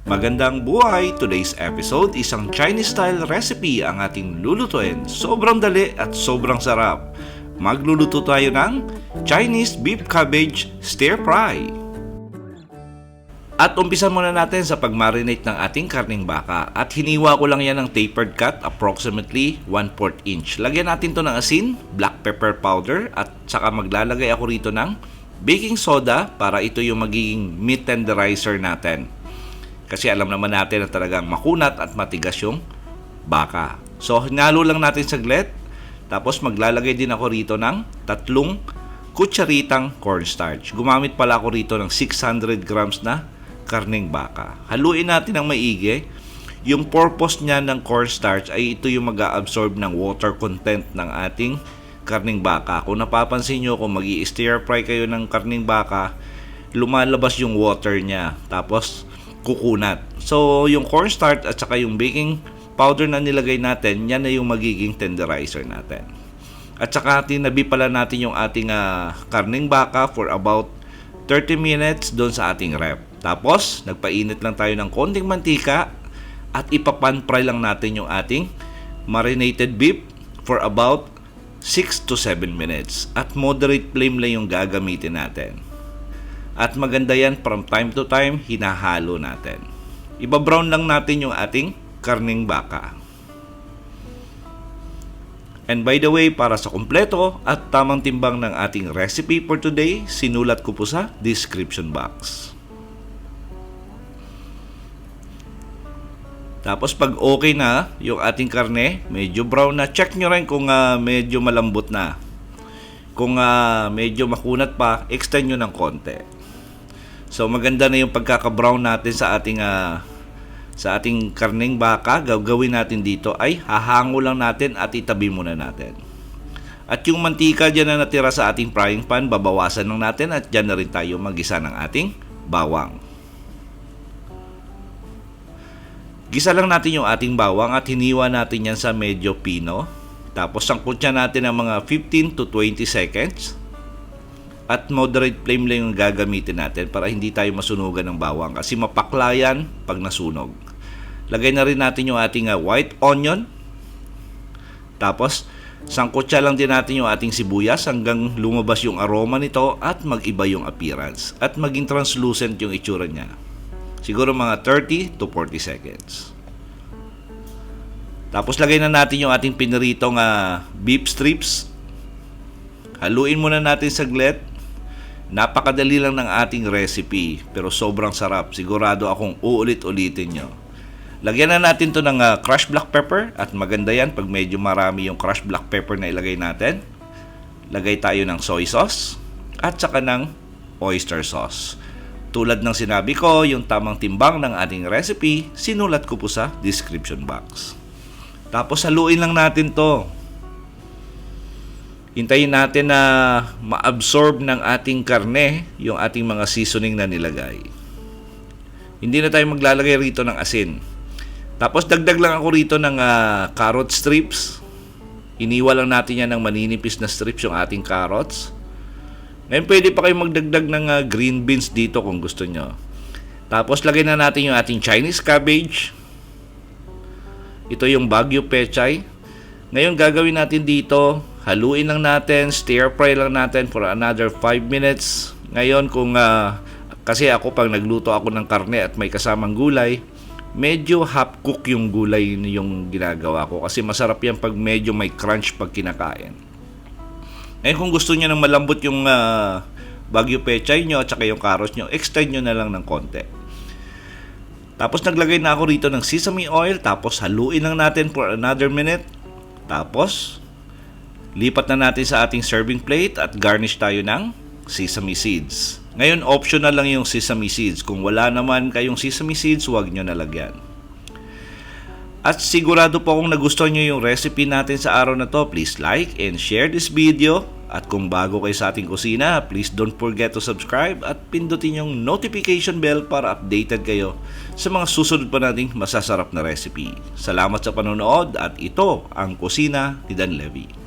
Magandang buhay! Today's episode, isang Chinese-style recipe ang ating lulutuin. Sobrang dali at sobrang sarap. Magluluto tayo ng Chinese beef cabbage stir fry. At umpisan muna natin sa pag-marinate ng ating karning baka. At hiniwa ko lang yan ng tapered cut, approximately 1/4 inch. Lagyan natin to ng asin, black pepper powder, at saka maglalagay ako rito ng baking soda para ito yung magiging meat tenderizer natin. Kasi alam naman natin na talagang makunat at matigas yung baka. So, hinalo lang natin saglit. Tapos, maglalagay din ako rito ng 3 kutsaritang cornstarch. Gumamit pala ako rito ng 600 grams na karning baka. Haluin natin ng maigi. Yung purpose niya ng cornstarch ay ito yung mag-absorb ng water content ng ating karning baka. Kung napapansin nyo, kung mag-i-stir fry kayo ng karning baka, lumalabas yung water niya. Tapos, kukunat. So, yung cornstarch at saka yung baking powder na nilagay natin, yan na yung magiging tenderizer natin. At saka tinabi pala natin yung ating karning baka for about 30 minutes doon sa ating ref. Tapos, nagpainit lang tayo ng konting mantika at ipapan fry lang natin yung ating marinated beef for about 6 to 7 minutes. At moderate flame lang yung gagamitin natin. At maganda yan, from time to time, hinahalo natin. Iba-brown lang natin yung ating karning baka. And by the way, para sa kumpleto at tamang timbang ng ating recipe for today, sinulat ko po sa description box. Tapos pag okay na yung ating karne, medyo brown na, check nyo rin kung medyo malambot na. Kung medyo makunat pa, extend nyo ng konti. So maganda na yung pagkaka-brown natin sa ating karning baka. Gagawin natin dito ay hahango lang natin at itabi muna natin. At yung mantika dyan na natira sa ating frying pan, babawasan lang natin at dyan na rin tayo mag-gisa ng ating bawang. Gisa lang natin yung ating bawang at hiniwa natin yan sa medyo pino. Tapos sangkot natin ng mga 15 to 20 seconds. At moderate flame lang yung gagamitin natin para hindi tayo masunugan ng bawang kasi mapakla yan pag nasunog. Lagay na rin natin yung ating white onion. Tapos, sangkotsa lang din natin yung ating sibuyas hanggang lumabas yung aroma nito at mag-iba yung appearance. At maging translucent yung itsura niya. Siguro mga 30 to 40 seconds. Tapos, lagay na natin yung ating piniritong beef strips. Haluin muna natin saglit. Napakadali lang ng ating recipe pero sobrang sarap. Sigurado akong uulit-ulitin nyo. Lagyan na natin to ng crushed black pepper at maganda yan pag medyo marami yung crushed black pepper na ilagay natin. Lagay tayo ng soy sauce at saka ng oyster sauce. Tulad ng sinabi ko, yung tamang timbang ng ating recipe, sinulat ko po sa description box. Tapos haluin lang natin to. Hintayin natin na ma-absorb ng ating karne yung ating mga seasoning na nilagay. Hindi na tayo maglalagay rito ng asin. Tapos dagdag lang ako rito ng carrot strips. Iniwa lang natin yan ng maninipis na strips yung ating carrots. Ngayon pwede pa kayo magdagdag ng green beans dito kung gusto nyo. Tapos lagay na natin yung ating Chinese cabbage. Ito yung Baguio pechay. Ngayon gagawin natin dito, haluin lang natin, stir fry lang natin for another 5 minutes. Ngayon kasi ako pag nagluto ako ng karne at may kasamang gulay, medyo half cook yung gulay yung ginagawa ko. Kasi masarap yan pag medyo may crunch pag kinakain. Ngayon kung gusto niyo ng malambot yung Baguio pechay nyo at saka yung carrots nyo, extend nyo na lang ng konti. Tapos naglagay na ako rito ng sesame oil, tapos haluin lang natin for another minute. Tapos lipat na natin sa ating serving plate at garnish tayo ng sesame seeds. Ngayon, optional lang yung sesame seeds. Kung wala naman kayong sesame seeds, huwag nyo nalagyan. At sigurado po kung nagustuhan nyo yung recipe natin sa araw na to, please like and share this video. At kung bago kayo sa ating kusina, please don't forget to subscribe at pindutin yung notification bell para updated kayo sa mga susunod pa nating masasarap na recipe. Salamat sa panonood at ito ang Kusina ni Dan Levy.